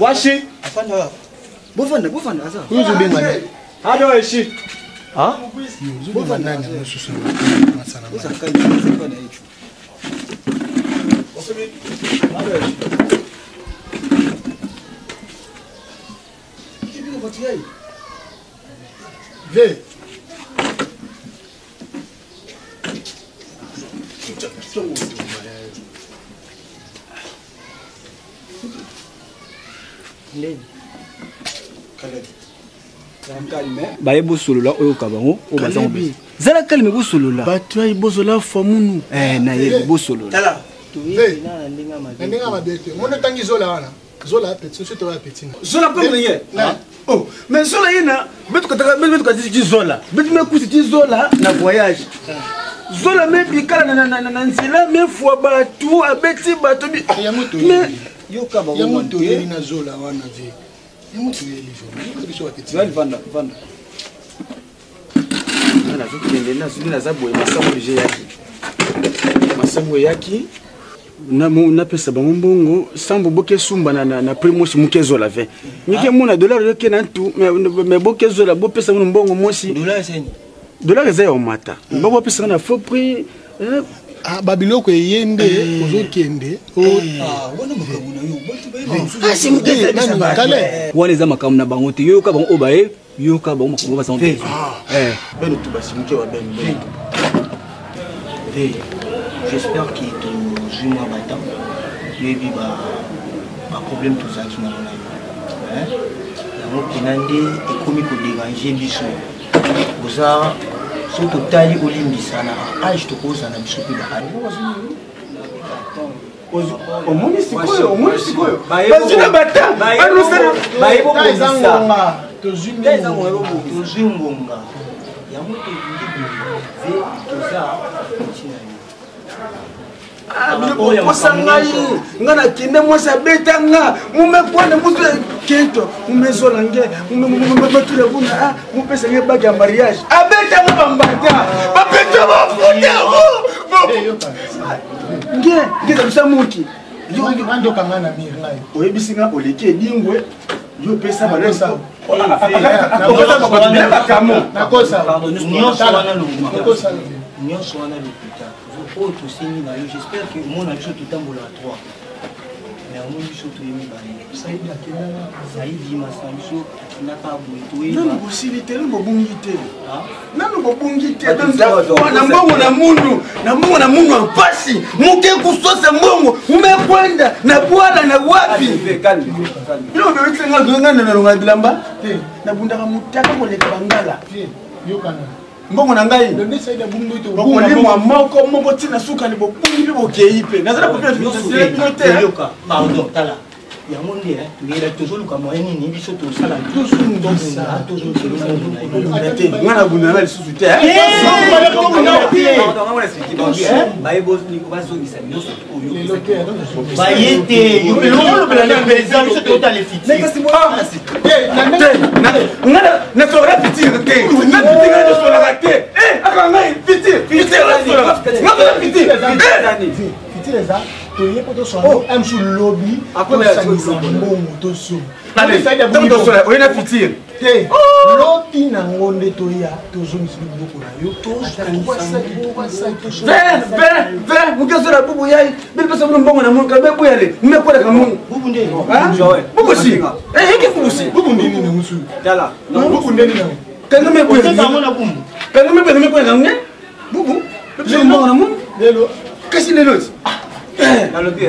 Washi. Bofana asa. Uzu bengana. Hado eshi. Ah? Bofana nani mususu. Masana. Uza kani kwa na hicho. Osebi. Hado eshi. Kibi ko batia. Ve. Baye bosolola oyo kabango o bazango zala kalme bosolola batwa ibozola famunu na ye bosolola tala na ndinga mabete mona tangi zola wana zola petit surtout wa petit Zola comme rien. Oh, mais Zola yena betu kataka zola. Betu me kusi zola na voyage. Zola me bikala na nzela me fois batu abeti batu bi. Mais yo kaba ya moto yeli na zola wana ve. Ya moto yeli jo. Zola vanda. Ana zokende na zina za boye masambo je yaki. Masambo yaki na pesa bango mbongo sambo boke sumba na primosi muke zola ve. Nike mona dollar yoke na ntu me boke zola bo pesa mbongo mosi. Dollar seni. Dollar za yo mata. Bo pesa na faux prix babiloko eyende ozokende wana makamuna yo bantu ba si mutesa nani kale wana za makamu na bango te yo ka bango obaye yo ka bango makambo bazango te beno tu basimuke wa ben j'espère qu'il te joue moi battant et puis ba problème tout ça qui n'a pas yango kinande ekomi ko déranger biso boza so totali olimbisa na age tokoza na biso pe ba omoni sikoyo bazina bata bayebo bozanga tozumbonga yango tolingi ve toza okosa ngai nga nakende mwasi abetanga mumekwana mutu kento mumezola nge mumetule kuna mupesa nge bagi ya mariage abetanga bambata bapeta bafutango ngeza bisa muki andokanga na mire ngai oyebisi nga oleki edingwe yo pesa balesa nyonso wana lokuta oyo tosengi na yo j'espère que mona biso totambola à 3 mais omoni biso toyemi basaidi masana biso akinaka boye toyeba bosili te nano bobungi te na mbongo na mundu ya mpasi muke kusosa mbongo umekwenda na bwana na wapi ilo bebekisenga nga nanalonga bilamba nabundaka mutaka koleka bangala mbongo na ngai bokolimwa moko tina suka ni bobungi mpe bokei mpe nazala kopia pardon tala yango nde toyela tozoluka moyen nini biso tosala nga na bunda na lisusu te baye te olobela na président biso totala efiti nasolaka pitire te nga pitire nasolaka te akangai pitire eza toye po tosolo amsu lobby akomesangisa mbongo toso oyena pitire te lobi na ngonde toya tozongisa biloko na yo ver mukezola bubu yai bilipesa buno mbongo na mungu kabe buyale mmekoleka mungu bubu nde bubu si eke bubu si bubu ndeni na musu tala bubu ndeni na kanga mebuyale na bubu kanga mebuyale mekoleka nge bubu bilipesa mbongo na mungu lelo kasi lelo nalobi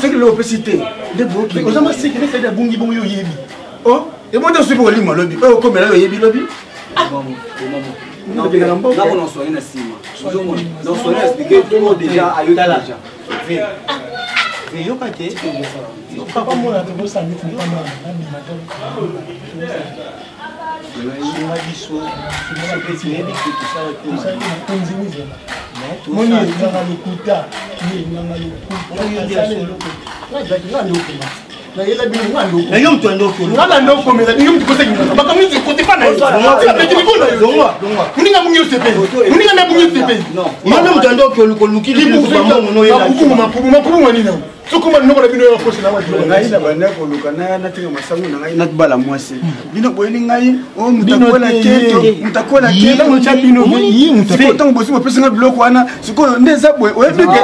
soki lelo opesi te nde boki oza masiki nesali abungi bongo yo oyebi ebonde osuki kolima lobi oyo okomela yo oyebi lobi yoka te papa mona tobosangiti mpamba sunga biso sopeti neyebi ke tosala te moni enganga lokuta enganga na yo moto ande okolo ngana ndo okomela ninga moto kosekingaka bakamisi kote pa na muninga mungi osepe muninga na mungi osepe mwana moto ande okolo mapubu manina sokoma noko na bino ya kosi na wadi ngai na banda koluka natinga masango na ngai natubala mwasi bino boyeli ngai mutakola keto mutakola keto bino ntango bosi mopesi nga biloko wana sikoyo nde eza boye oyebike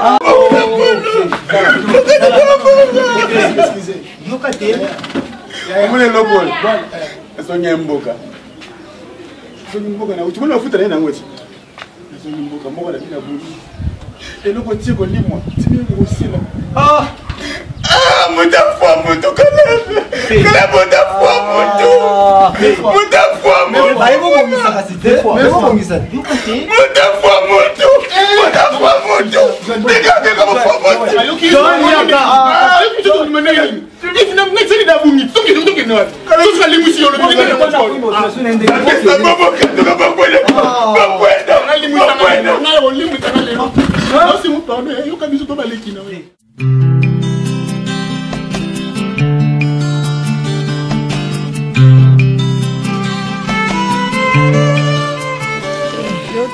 omone lobola esongi mboka na utimona mafuta naye nango eti esongi mboka moko na bina buli eloko tie kolimwa timi kosila mutafua mutu kala mutafua mutu mutafua mutu ndikakeka mufua mutu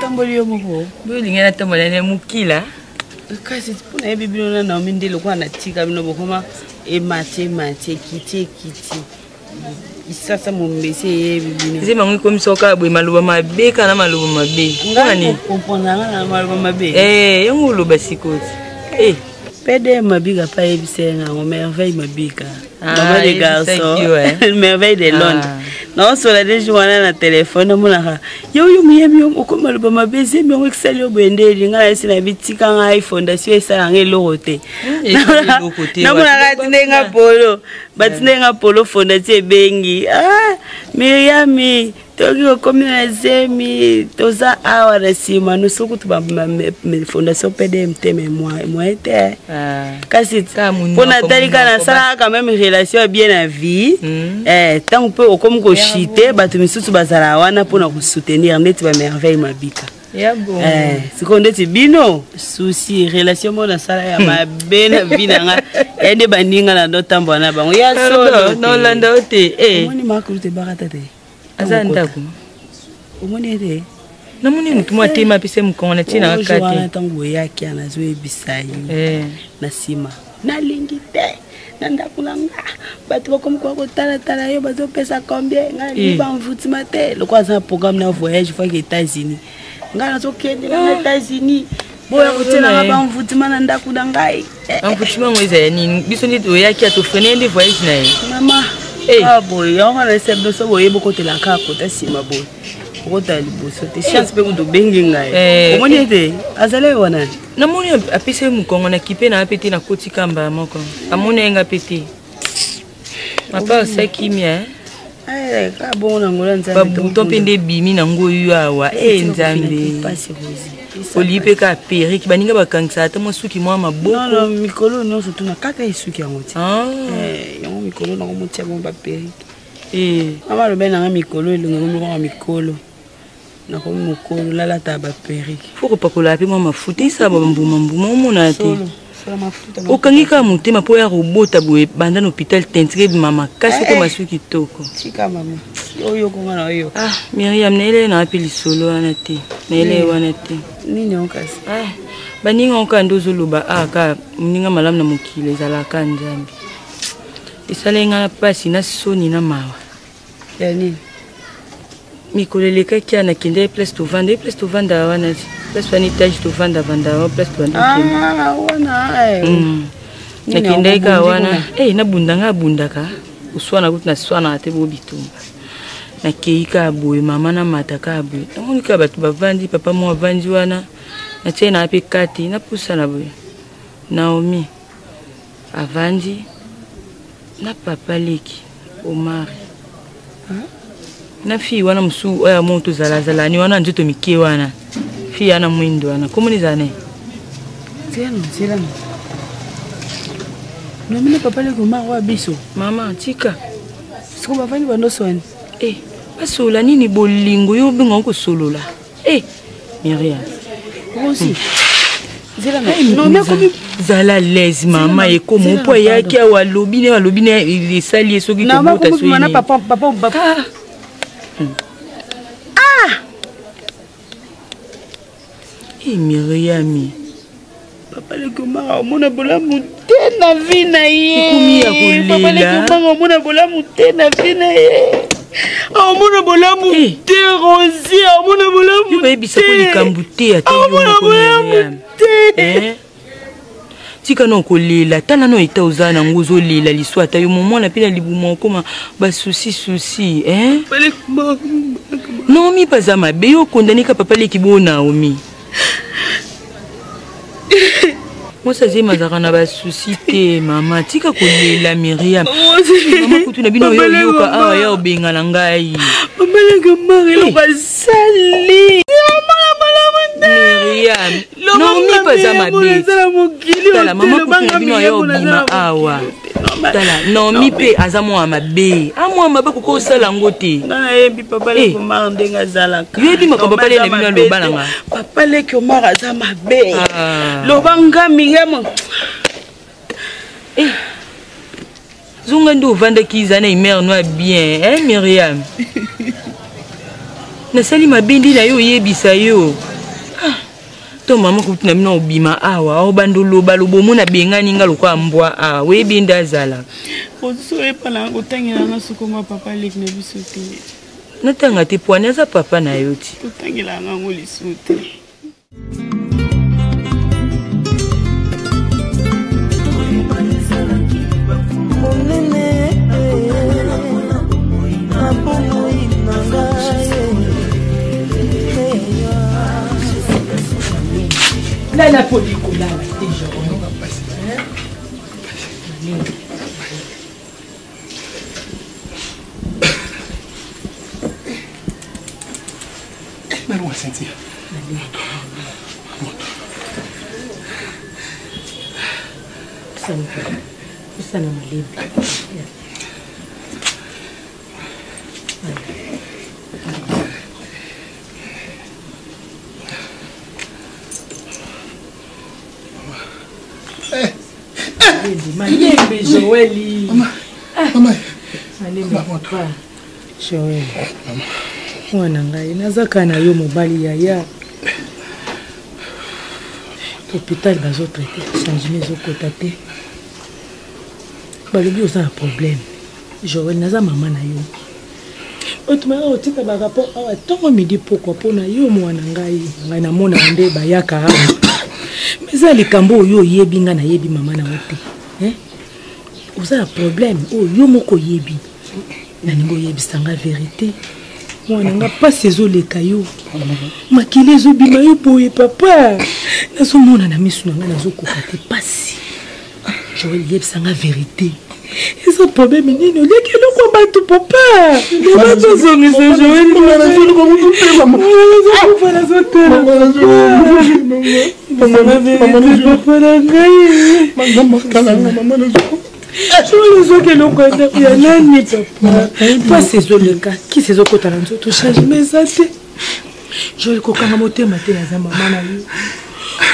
tamboli yo moko bolinga na tambola na mukila kasi mpona yebi bino na naomi nde lokola natika bino bokoma emate kiti isasa mombesi eyebi bino eze bango ekomisoka boye maloba mabe kana maloba mabe ngani kompondanga na maloba mabe yango oloba sikoti pede mabika pa yebisenga ngo merveille mabika maman des garçons merveille de Londres non sur la déjeuner wana na téléphone monaka yo muyemi okoma loba mabeze mi ekisali yo bendeli nga esi na bitika nga fondation esala nga eloko te namonaka tindenga polo batindenga polo fondation ebengi Miriami toki okomi na zemi toza awa na nsima nosoki tuba fondation PDMT moi te kasi mpona talika nasalaka quand même relation ya bien na vie ntango mpe okomi koshite bato misusu bazala wana mpona kosoutenir ndeti bamerveille mabika sikoyo ndeti bino susi relation mo nasala ya mabe na vi na nga ya nde baninga na ndotambola na bango ya solo nolanda o te omoni makulu te bakata te aza ndako omoni ete namoni mutu mwa tema apesa mokongo na ntina kaka te ntango boyaki ana azoyebisa ye na nsima nalingi te na ndako na nga bato bakomi kwa kotalatala yo bazopesa combien ngai bamvutima te lokola aza na programme na voyage faki États-Unis ngai nazokende na États-Unis boya kotielanga bamvutima na ndako na ngai bamvutima ngo eza ya nini biso nde toyaki atofrene nde voyage na ye mama boye yango na ese biso boyeba okotelaka kota nsima boye okota liboso te chance mpe kutu obengi ngai omoni ete azali wana namoni apesa ye mokongo na kipe na ape te na koti kamba moko amoni yenga pe te mapa osakimia bongo na ngola nzambe babuto mpe nde bimi nango oyo awa nzambe oli mpe ka periki baninga bakangisa ata mwa suki mwa maboko mikolo nyonso tuna kaka esuki yango ti yango mikolo nango motia bongo baperiki mama alobai nanga mikolo elongi komikoma mikolo nakomi mokolo lalata baperiki fo kopakola mpe mwa mafuta esala bambumambuma omona te okangi kaka motema mpo ya kobota boye banda na hôpital tentire ebima makasi okoma soki kitoko tika mama oyo konga na oyo Miriam naele na mpe lisolo wana te naele wana te nini okasi baninga oka nde ozoloba ka moninga malamu na mokili ezalaka nzambe esalenga mpasi na soni na mawa Yani. mikoleleka kia na kende place to vanda wana place wana etage to vanda place to vanda wana na kende ka wana na bundanga bundaka uswana kuti na swana ate bo bitumba na keika boye mama na mataka boye namoni ka bato bavandi papa mo avandi wana na tena ape kati na pusa na boye Naomi avandi na papa leki Omar na fi wana msu oya moto zala ni wana njoto mike wana fi ana mwindo wana komoni zane zela no mine papa leki Omar wa biso mama tika siko bavandi bandoso wani basola nini bolingo yo benga ko solola Myriam aussi zala lezi mama ekomo po yaki awalobi ne esali esoki kobota soyini papa Myriam papa leki Omar omona bolamu te na vi na ye papa leki Omar omona bolamu te na vi na ye omona bolamu te Rosie omona bolamu te yebisa ko likambu te ata yo te tika no kolela tala no ita ozana ngozo lela liswa ata yo momona pina libuma okoma ba souci Naomi paza mabe yo kondanika papa leki bona Naomi moi ça zema zakana ba souci te mama tika kolela Myriam mama kutu na bino yo yoka awa ya obenga na ngai mama leki Omar lo basali Myriam Naomi paza mabe tala mama kutu na bino ya obima awa tala Naomi pe azamo amabe amo amabe ko sala ngote na yebi papa leki Omar ndenga zalaka yebi makambo pale na bino lo balanga papa leki Omar azama mabe lo banga Myriam zunga ndo vanda kizana imer no bien Myriam na sali mabindi na yo yebisa yo to mama kutu na bino obima awa obandolo balobo mona bengani ngalo kwa mbwa webi ndazala oso epala ngotangela nga sukoma papa leki na biso te natanga te poane za papa na yo ti otangela nga ngoliso te la policola déjà on va passer mais on va sentir ça na malibu Mayembe Joëli. Maman. Joëli. Mwana ngai nazaka na yo mobali yaya. Hôpital bazo traiter changement ezokota te. Balobi oza na problème. Joëli naza mama na yo. Otumaka otika ba rapport awa tongo midi pourquoi pona yo mwana ngai na mona nde bayaka awa. Mais ça likambo oyo yebi nga na yebi mama na wote. Oza problème yo moko yebi na ningo yebisanga vérité mwana nga pasi ezoleka yo makili ezobima yo boye papa nazomona na misu na nga nazokoka te pasi Joël yebisanga vérité eza problème nini oleki eloko bato papa lebatozongisa Joël papa na ngai je suis que l'on connaît bien ni papa pas ces le cas qui ces autres côté là tout change mais ça je le kokanga motema te na za mama na yo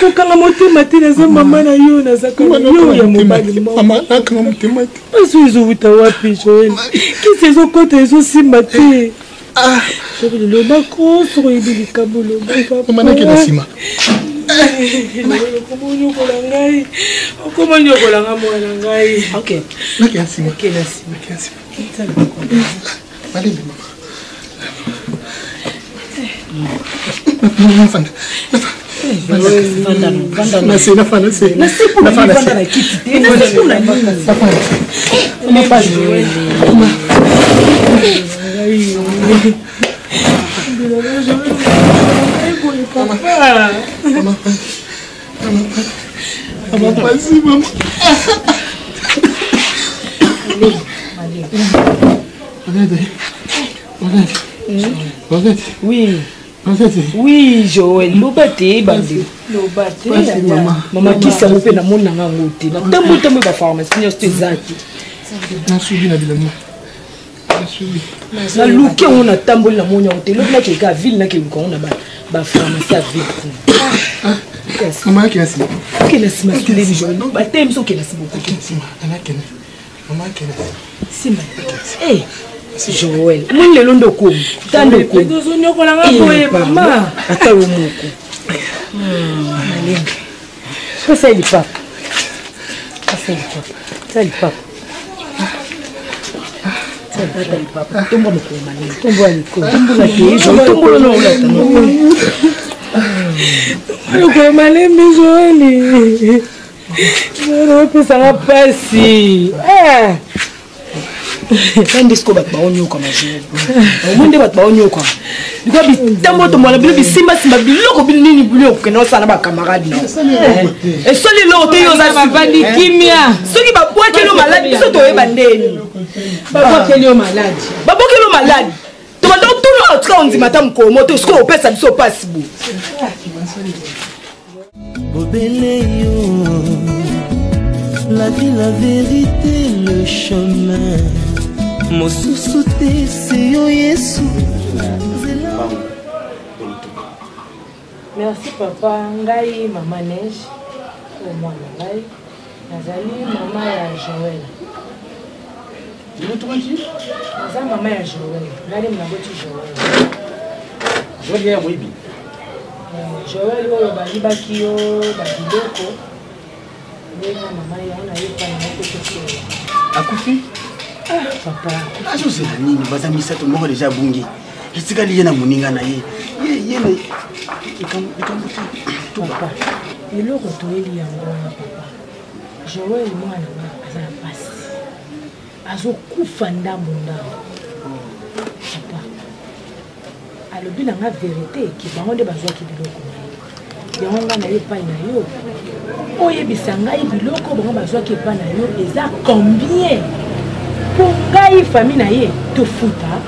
kokanga motema te na za mama na yo na za yo ya mobali mama nakanga motema te aso izo uta wapi Joël qui ces autres côté izo simba te je veux le bako sur ibili kabolo papa mama nakela sima comment on kolanga mwana ngai OK nakela sima OK la sima Malembe mama. Nafanda. Oui. Oui, Joël, l'obate, bandi. L'obate, maman qui s'est occupée de mon nangote. Na tambo tambo ba pharmacie, ni c'était zaki. Na subi na bilamo. Na subi. Na luke on a tambo na mon nangote. L'autre là qui est à ville na qui on a ba pharmacie à ville. Maman qui est assis. Quelle est ma clé de Joël? Ba t'aimes so qu'elle a si beaucoup. Maman qui est si ma. Eh. Joël, mon le londo ko, tando ko. Dozonyo ko langa boye mama. Ata wo moko. Malembe. Ko sai di pap. Sai di pap. Sai di pap. Tumbo moko malembe. Tumbo ali ko. Tumbo la ke, tumbo lo no la tano. Lo ko malembe Joël. Não pesa na pasi. Quand est-ce que tu vas onyo comme Joël? Au monde va onyo comme. Du coup, bitambo to mona bilu bisimba simba biloko binini biloko kena osala ba camarade na. Et soli lo te yo za subandi kimia. Soki ba boakelo malade biso to yeba ndeni. Ba boakelo malade. Ba boakelo malade. To ba tout le autre on dit matam ko moto ce ko pesa biso passe bu. La vie, la vérité, le chemin. Mon sous-souté, c'est yo Yesu. Merci papa, ngai maman Neige, au moins ngai, nazali maman ya Joël. Tu veux trouver qui? Nazali maman ya Joël, ngai mnaboti Joël. Joël ya mwibi. Joël oyo balibaki yo babiloko. Ngai maman ya ona yepa na kotokola. Akufi? Papa. Ajo c'est la nini, baza misato moko déjà bungi. Itikali yena muninga na ye. Yena papa. Eloko toyeli yango wana papa. Joël mwana aza na pasi. Azokufa ndambo ndambo. Papa. Alobi na nga vérité ki bango nde bazwaki biloko na ye. Yango nga na ye epai na yo. Oyebisa ngai biloko bango bazwaki epai na yo eza combien? Pour ngai famille na ye tofuta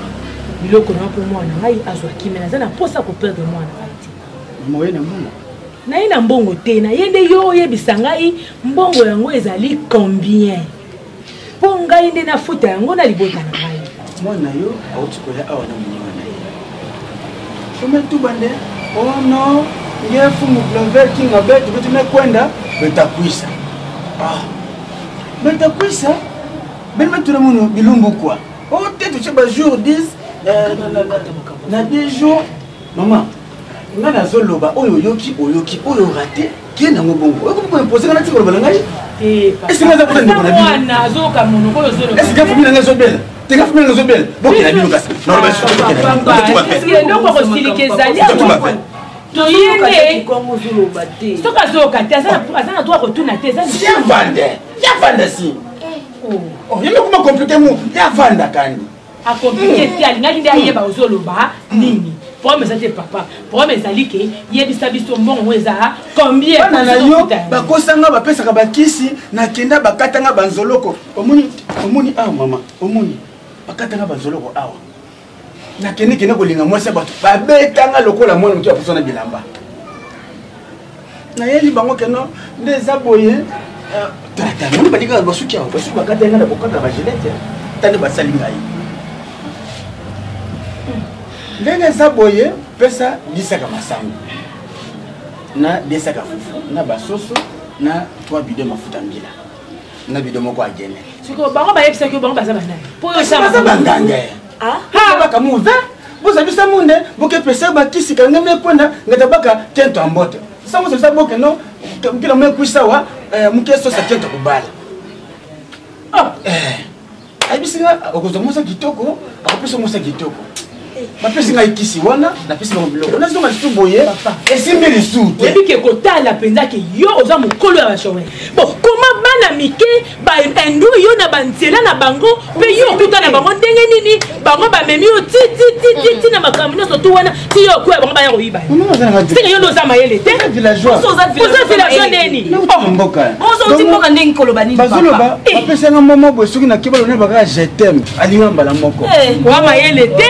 biloko na po mwana ngai azwaki me naza na posa ko perdre mwana ngai ti. Mama we na mbongo. Na ye na mbongo te na ye nde yo oyebisa ngai mbongo yango ezali combien? Po ngai nde nafuta yango na libota na ngai. Mwana yo auti koya awa na muninga na ye. Kome tu bande? Oh no, ngefu muklover kinga betu betu mekwenda betakwisa. Ah. Betakwisa? Ben mettre mon bilumbu quoi. Oh peut-être tu sais jour 10 na 10 jours maman. On a zoloba oyo yoki oyo raté qui na ngobongo. Eko ko imposer kana tiko bala ngai. Est-ce que ça peut ndiko na bi? Na zoka mono ko zoloba. Est-ce que famille na zobel? Te ka famille na zobel. Boki na biluka. Non ba so. Est-ce que ndoko ko stilike zali? To yene kongo zoloba te. Soka zoka te azana to retourner te za. Ya vande si. Oh, il y a comment compliqué mon ya vanda kani. A compliqué ti alinga ndi ayeba ozoloba nini. Pour me sante papa, pour me zalike yebisa biso mbongo weza combien na yo ba kosanga ba pesa ka bakisi na kenda bakatanga banzoloko. Omuni ah mama, omuni. Bakatanga banzoloko awa. Na kende kolinga mwasa bato. Ba betanga lokola mwana mtu akusona bilamba. Na yeli bango keno ndeza boye tata moni badika basuki awo basuki bakata ngana bokaka ba gelete tande basali ngai ndenge zaboye pesa disaka masango na desaka fufu na basoso na 3 bidon mafuta mbila na bidon moko agene siko bango ba yebisa ko bango baza banai po yo sama banganga ha baka muve boza bisa munde boke pesa ba kisika ngame kwenda ngatabaka tento ambote sama so boke no kila mwe kuisawa mke so sa tento kubala abisinga okozomosa kitoko akopesa mosa kitoko bapesi ngai kisi wana napesi bango biloko nazonga lisu boye esimbi lisu te yebi ke kotala mpenza ke yo oza mokolo ya bashome bon koma bana mike baendu yo na banzela na bango mpe yo okuta na bango ndenge nini bango bamemi yo ti na makambo nyonso tu wana ti yo okoya bango baya koyiba seke yo ndoza mayele te oza villageois neni ozoti mboka ndenge koloba nini bazoloba bapesanga momo boye soki nakebalona bakaka je t'aime alinga mbala moko wa mayele te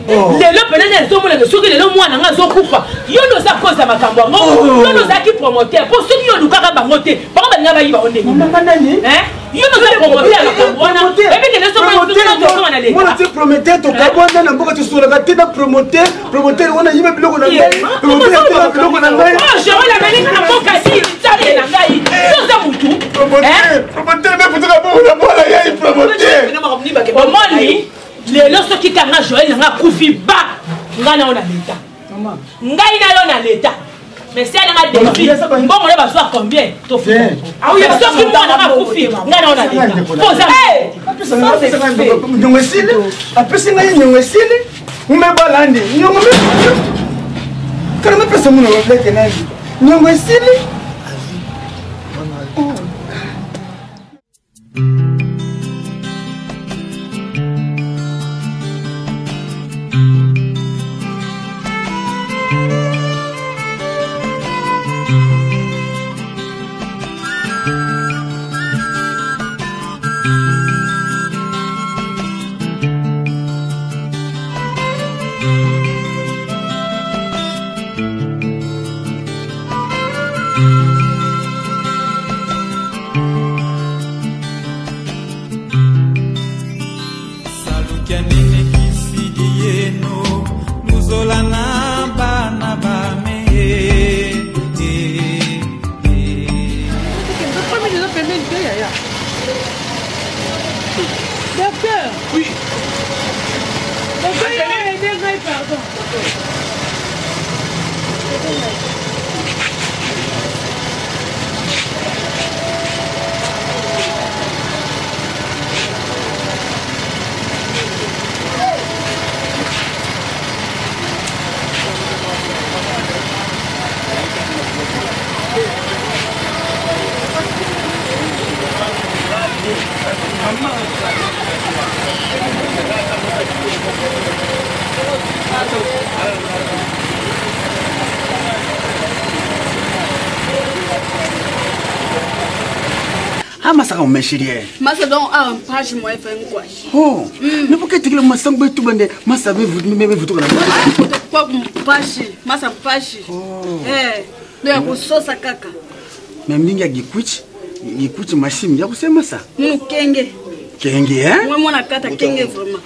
lelo penene ezomona soki lelo mwana nga azokufa yo ndoza cause ya makambo yango yo nozalaki promoteur mpo soki yo olukaka bango te bango balinga bayiba o ndenge yo noza promoteur ya makambo wana ebikele somotokonga na leta mwana te promoteur tokabwana na mboka tosolaka te na promoteur wana yiba biloko na ngai promoteur biloko na ngai jerola meninga na mboka si tale na ngai yo oza mutu promoteur meputaka bongo na mwana yai promoteur omoni lelo soki kanga joel nanga kufi ba ngai na yo na leta ngai na yo na leta mais si alanga défi mbongo le bazwa combien tofu soki mwana nanga kufi ngai na yo na leta poza nyongo esili apesi ngai nyongo esili umebalandi nyongo kana mepesa muna wableke nani nyongo esili masaka umeshirie masa donc a un page moi fait quoi oh ne faut que tu le masang betu bande masa me vutu kana quoi page masa page ndio kusosa kaka memlingi ya gikuchi mashimi ya kusema sa kenge moi mwana kata kenge vraiment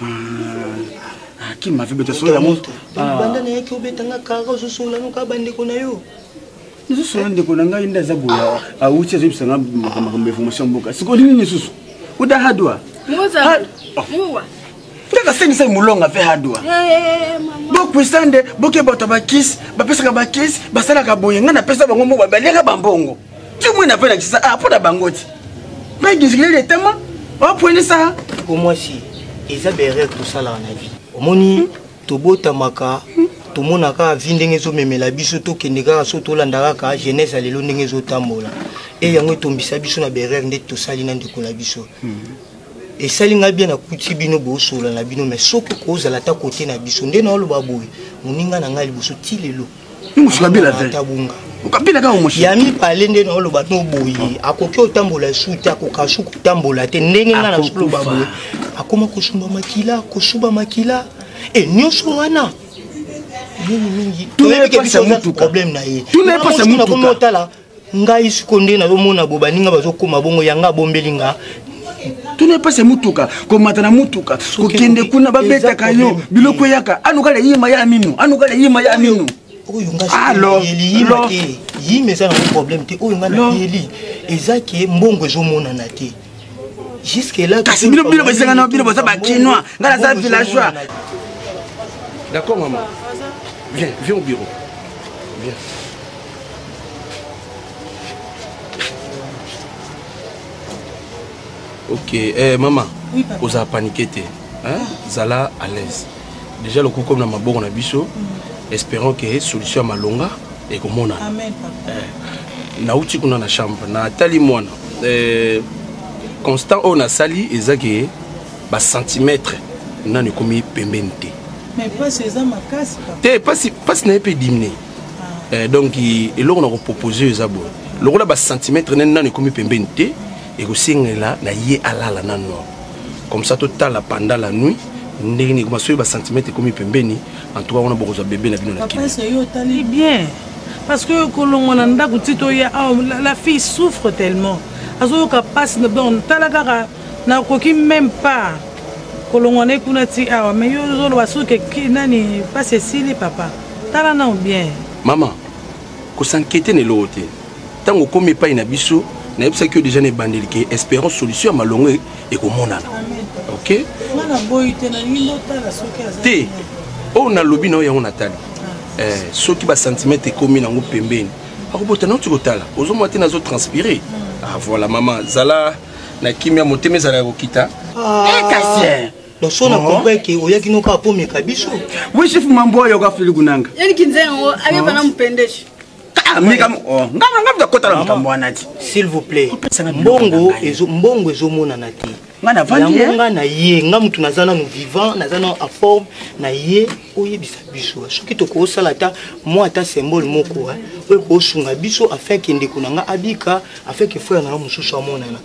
qui m'a fait beto so ya moto banda na yake obetanga kaka zosola no ka bande ko na yo nisusu ndeko na ngai ndaza boya auchi ezobisanga makambo information mboka sikoli nini susu uda hadwa muza muwa ndaka senisa mulonga fe hadwa bokwesande boke bato bakisi bapesaka bakisi basalaka boye nga na pesa bango mo babaleka bambongo timwe na pena kisa pona bangoti ngai gizilele tema opwene sa pour moi si eza berre tout ça là na vie omoni tobota maka tomonaka vi ndenge ezomemela biso tokende kaka so tolandaka ka jeunesse ya lelo ndenge ezotambola e yango etombisa biso na berere nde tosali na ndeko na biso esali ngai bien nakuti bino bosola na bino mais soki kozala ta kote na biso nde na oloba boye moninga na ngai liboso ti lelo ya mipale nde na oloba no boye akoki otambola su te akokasu kotambola te ndenge ngai nasoloba boye akoma kosumba makila e nyonso wana problème na ye komotala ngai sikonde nazomona bo baninga bazokoma bongo yanga bombelinga tunepase mutuka komata na mutuka kokende kuna babetaka yo biloko yaka anukala yima ya minu oyo ngasi yima ça na problème te oyo ngana yeli ezaki mbongo ezomona na te jusque là kasi bino bezanga na bino baza bakinois ngala za villageois. D'accord maman. Viens au bureau. Viens. Ok, maman. oza paniqué te hein zala à l'aise déjà le coup comme na maboko na biso espérons que solution malonga et komona amen papa na uti kuna na chambre na tali mwana constant on a sali ezaki ba centimètre nani komi pembeni te mais pas ces makasi papa te pas na pe diminuer donc eloko na ko proposer ezabo le rôle ba centimètre nani komi pembeni te et ko singela na ye alala nano comme ça total pendant la nuit ndenge ko masoyi ba centimètre komi pembeni en tout cas on a beaucoup de bébé na bino na papa c'est yo tali bien parce que kolongo na ndako tito ya la fille souffre tellement azo ka passe na bon talaka na koki même pas kolongo ne kuna ti awa mais yo zo lo suke ki nani pas Cécile papa tala na bien maman ko s'inquiéter ne lote tango komi pa ina biso na yebisa que déjà ne bandeli ke espérons solution malongue et ko monana OK mana boy te na ngindo tala soki te on a lobby na yango natali soki ba centimètre komi nango pembeni akobota na tukotala ozo mwate nazo transpirer ah voilà maman zala na kimia moteme zala kokita kasi donc on a compris que oya kino ka po mekabiso oui chef mambo yo ka fili kunanga yani kinzengo abe bana mpendeshi s'il vous plaît mbongo ezomona na te ngana na ye ngamutu nazana no vivant nazana en forme na ye oyebisa biso soki tokosala ta moi ata symbole moko oyo kosunga biso afin que ndeko nanga abika afin que frère nanga mususu amonana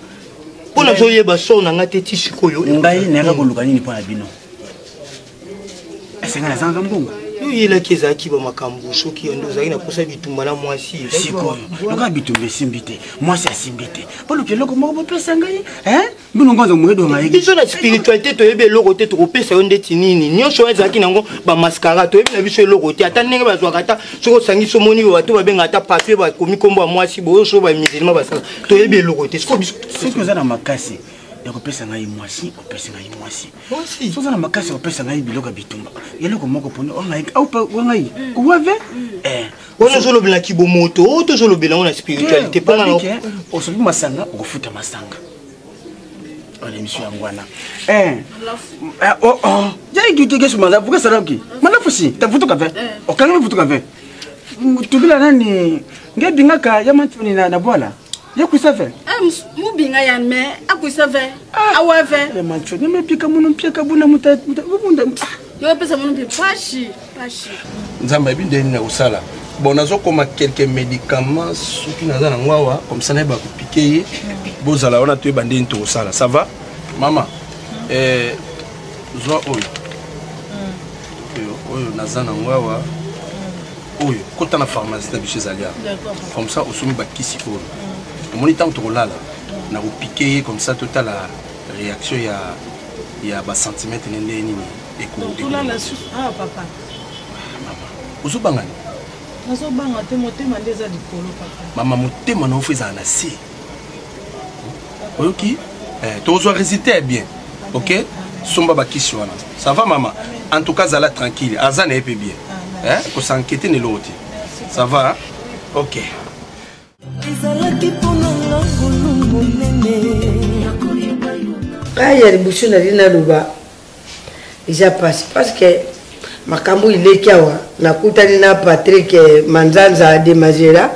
pona zoyeba so nanga te ti sikoyo ngai nanga koluka nini pona bino esenga na zanga mbongo il qui est qui va makambu soki ndo zaki na posa bitumba na mwasi siko loka bitumba simbite mwasi asimbite polo ke loko moko pesa ngai bino ngonzo mwedo ngai biso na spiritualité to yebe loko te to pesa yo ndeti nini nyonso ezaki nango ba mascara to yebe na biso loko te ata ndenge bazwa kata soko sangi so moni bato ba benga ata papier ba komi kombo ya mwasi bo so ba musulman basala to yebe loko te siko biso siko za na makasi ya kopesa ngai mwasi opesa ngai mwasi soza na makasi opesa ngai biloka bitumba yeloko moko pone ngai au ngai kuwave wana zolo bila kibomoto to zolo bila na spiritualité pas na osobi masanga okufuta masanga ole mission yangwana jai kitike sumala buka saraki malafusi tafutuka ve okanga futuka ve tubila nani ngebinga ka yamantuni na bwala yakusafe mubinga ya me akusafe awafe le mancho ne mepika muno mpika buna muta yo pesa muno pashi nzamba ebinde na usala bon nazo koma quelques médicaments soki naza na ngwawa comme ça na ba ko piquer bozala ona to ebande nto usala ça va mama zo oyo naza na ngwawa oyo kota na pharmacie na biche zalia comme ça osumi bakisi oyo mon temps to là na ko piquer comme ça total la réaction ya ba centimètre nini et ko tout là la papa maman ozo bangani nazo banga te motema ndeza likolo papa mama motema na ofeza na si oyoki tozo résister bien OK somba bakisi wana ça va maman en tout cas zala tranquille azana epé bien ko s'inquiéter ne l'autre ça va OK aya libusu na lina luba ija passe parce que makambo ileki awa nakutani na Patrick Manzanza de Mazera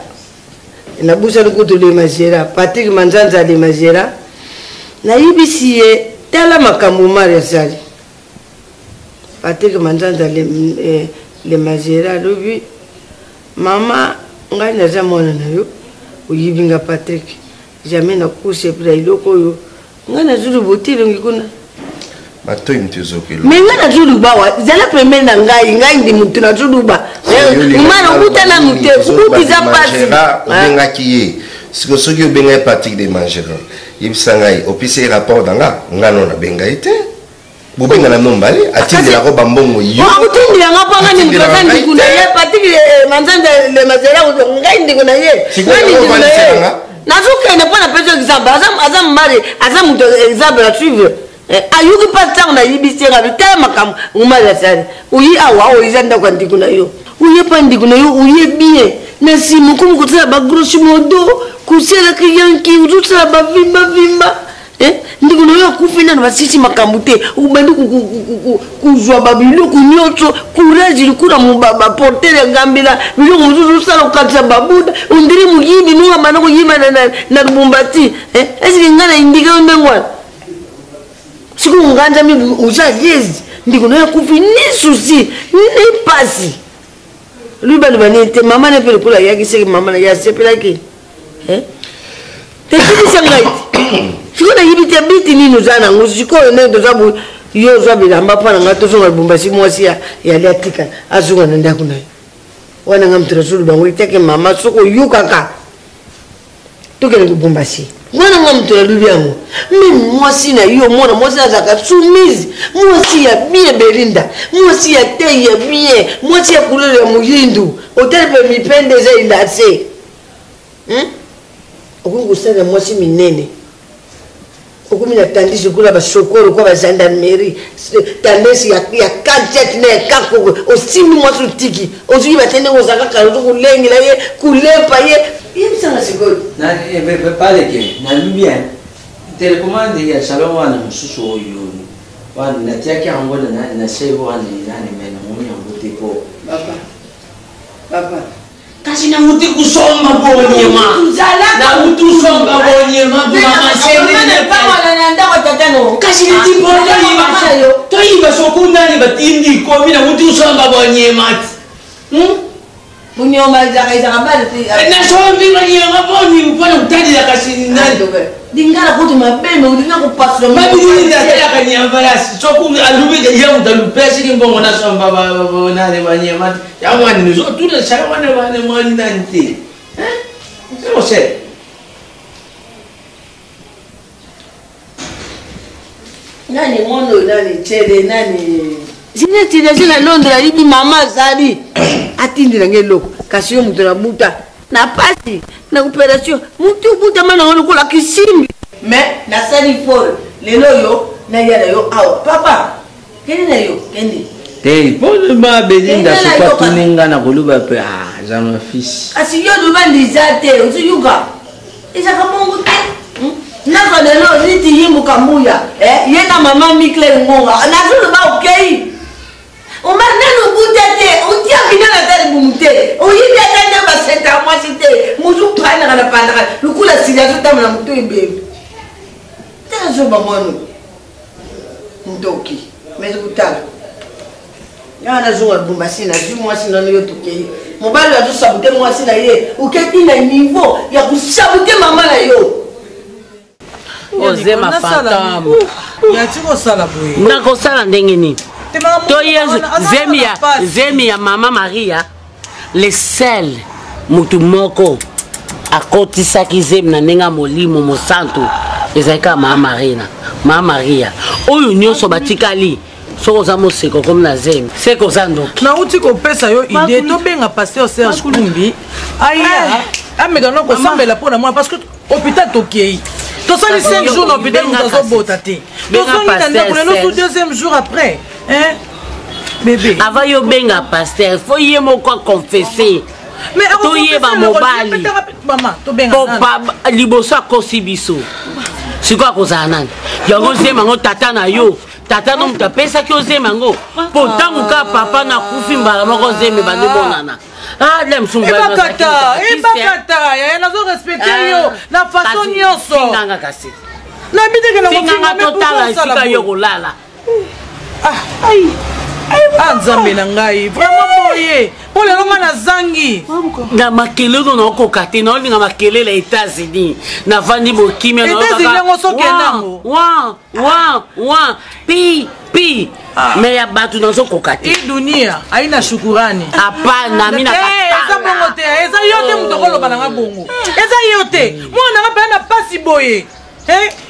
na busa lukutu de Mazera Patrick Manzanza de Mazera na yibisiye tala makambo mari sali Patrick Manzanza le Mazera lobi mama ngai na zamona na yo uyibinga Patrick jamais na kuse pra iloko yo ngana zulu botile ngikuna bato imtezokelo mais ngana zulu bawa zala premier na ngai ndi mutu na zulu ba ngana kutana mutu kutiza pasi benga kiye siko soki benga Patrick de Mangera yibsangai opise rapport danga ngano na benga ite bobenga na nombali atindi la roba mbongo yo atindi la ngapanga ni mkazandi kuna ye Patrick Manzanza le Mazera ngai ndi kuna ye ngai ndi kuna ye nazuka ne pona peso exemple azam mari azam mutu exemple la suivre ayuki patang na yibisera bitama makam umala sari uyi awa oizanda kwa ndikuna yo uye pa ndikuna yo uye bien na simu kumukutsa ba grosso modo kusela kiyanki utusa ba vimba ndiko noyo kufina na basisi makambo te ubandi kuzwa babiloko nyonso courage likula mubaba porter ngambila biloko muzuzu sala ukatsa babuda undiri muyibi nuwa manako yima na Lubumbashi esi ngana indika ndengwa siku nganja mi uja yezi ndiko noyo kufina ni susi ni pasi lui balbanete mama ne pele kula yaki seki mama na ya sepela ki te kidi sangai sikona yibite biti nini zana ngusiko ne dozabu yo zabila mbapana ngato zonga Lubumbashi mwasi ya liatika azunga nenda kuna wana ngamtura sulu bango iteke mama soko yukaka tokele Lubumbashi wana ngamtura lubyango mimi mwasi na yo mwana mwasi zaka sumizi mwasi ya bien Belinda mwasi ya te ya bien mwasi ya kulele ya muyindu otelpe mipende za ilase okungu sana mwasi minene okumina tandisi kula basokolo kwa gendarmerie tandisi ya kantet ne kako osimi mwasi tiki ozuyi batende ozaka karuzo kulengela ye kulepa ye imsanga sigodi na pale ke na lubien telecommande ya salon wana mususu oyo wana natiaki yango na sebo wana nani mena mwenye ngote po papa kasi na muti kusomba bonyema na mutu somba bonyema mama sende ne pa na ndako tatano kasi ni tipo to iba sokunda ni batindi ko mina mutu somba bonyema bunyoma za kabali na sombi bonyema boni upana utadi ya kasi nani dingala kuti mabeme udinga kupasula mabili ya kanyambalasi soku alubide ya mudalupesi kimbongo na somba nani bonyema ya mwani nizo tuna shawana bane mwani nanti sio se nani mono nani chele nani zina Londra libi mama zali atindira ngeloko kasi yo mutu na buta na pasi na operation mutu buta mana ngolo kula kisimbi me na sali for lelo yo na yala yo awa papa keni na yo keni te pole ba Belinda sokwa tuninga na koluba pe za ma fils asi yo do bandi zate uzu yuga isa kamongo te na ko lelo niti yimu kamuya yena mama mikle ngonga na zulu ba okay o maneno butete o tia binana tare bumute o yibya tande ba senta mwasite muzu pana kana pana lukula silia tutamna mutu ibe tazo ba mono ndoki mezo kutala yana zuwa Lubumbashi na ju mwasi na yo tukei mobali ya sabute mwasi na ye uketi na niveau ya kusabute mama na yo ozema fatamu ya tiko sala boye ndako sala ndenge nini to yezu zemi ya mama Maria le sel mutu moko akotisaki zemi na ndenge molimo mosantu ezalika mama Maria oyo nyonso batikali soko za moseko comme na zemi seko za ndoki na uti kopesa yo idée to benga pasteur Serge Kumbi aya amegana ko sambela pona moi parce que hôpital tokei to sali 5 jours na hôpital nous avons botaté to sali na le deuxième jour après hein bébé avant yo benga pasteur faut y moko confesser mais to yeba mobali maman to benga ko liboso akosi biso siko akozala nani yango zema ngo tata na yo tata no mutapesa ki ozema ngo po tangu ka papa na kufi mbala moko zeme bande bonana lem sumba ebakata ya nazo respecter yo na façon nyonso nganga kasi na biteke na nganga totala sika yo kolala ai nzambe na ngai vraiment boye po lelo nga na zangi na makelelo na okoka te na olinga makelele États-Unis na vandi bokimia na wa pi me ya batu na zokoka te dunia haina shukurani hapana mimi eza bongo te eza yo te mutu okoloba nanga bongo eza yo te mwana nga pena pasi boye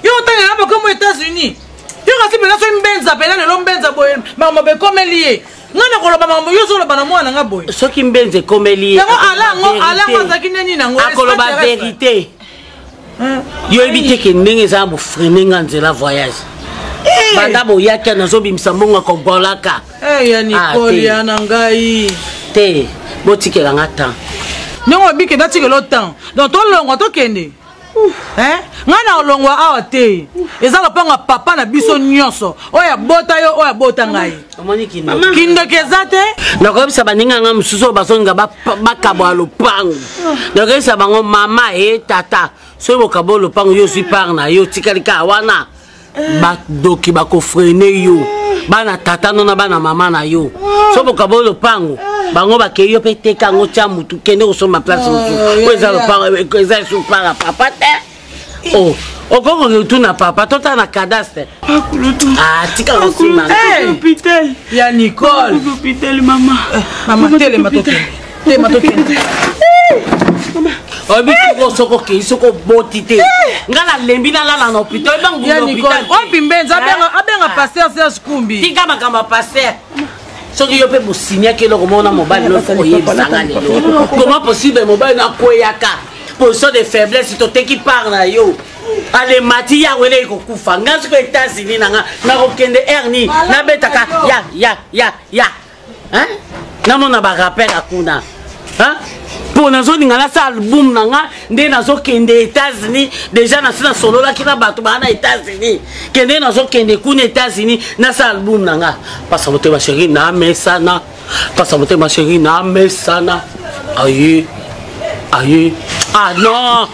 yo otanga nga bakomo États-Unis yo kasi pena so mbenza pena lelo mbenza boye makambo bekomeli ye ngana koloba makambo yo zoloba na mwana nga boye soki mbenze komeli ye alango azaki nini nango akoloba vérité yo yebi te ke ndenge eza bofrene nga nzela voyage banda boyaki nazobimisa mbongo kobolaka ya Nicole ya na ngai te botikela nga temps ndenge obike natikela temps donc tolongwa tokende ngana olongwa awa te eza lopanga papa na biso nyonso oya bota yo oya bota ngai kindeke eza te nakoyebisa baninga nga mosusu bazoninga bakabwa lopango nakoyebisa bango mama e tata soki bokabwa lopango yo ozwi part na yo tikalika wana badoki bakofrene yo bana tata nona bana mama na yo soki bokabwa lopango bango bakei yo mpe teka yango tia mutu kende kosomba place mosusu po eza lopango eza esu para papa te okoko tuna papa tota na cadastre tika ngosima hôpital ya Nicole hôpital mama telema tokende obitiko soko ke soko boti te ngala lembi na lala na hôpital bangu hôpital opi mbenza abenga pasteur Serge Kumbi tika makamba pasteur soki yo pe bosinya ke loko mona mobile no oyebisanga lelo comment possible mobile na koyaka position de faiblesse toteki par na yo ale mati ya wele kokufa nga siko États-Unis nanga nakokende erni nabetaka ya hein namona ba rappel akuna hein pour nazoninga nasa album nanga nde nazokende États-Unis déjà nasina sololaki na bato bana États-Unis kende nazokende kuna États-Unis nasa album nanga pasa mote ma chérie na mesana pasa mote ma chérie na mesana aye ah non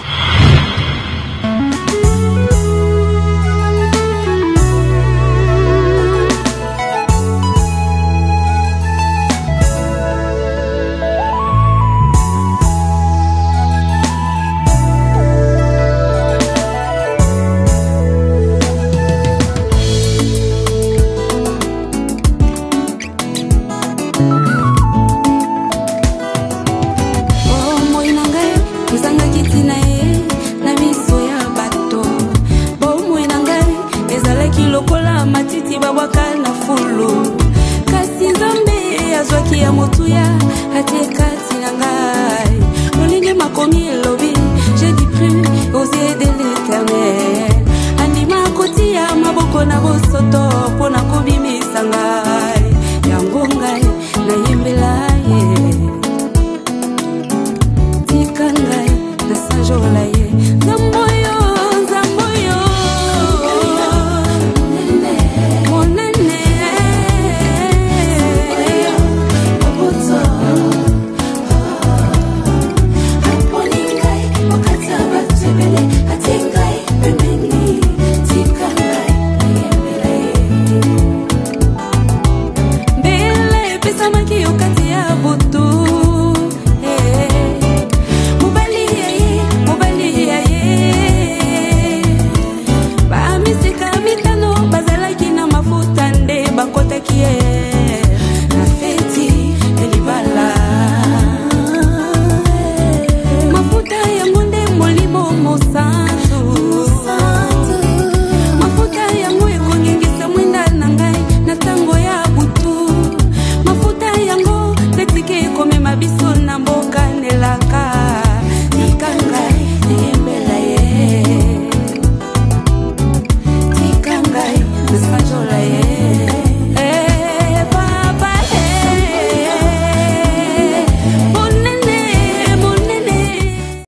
Samaki ukati ya buta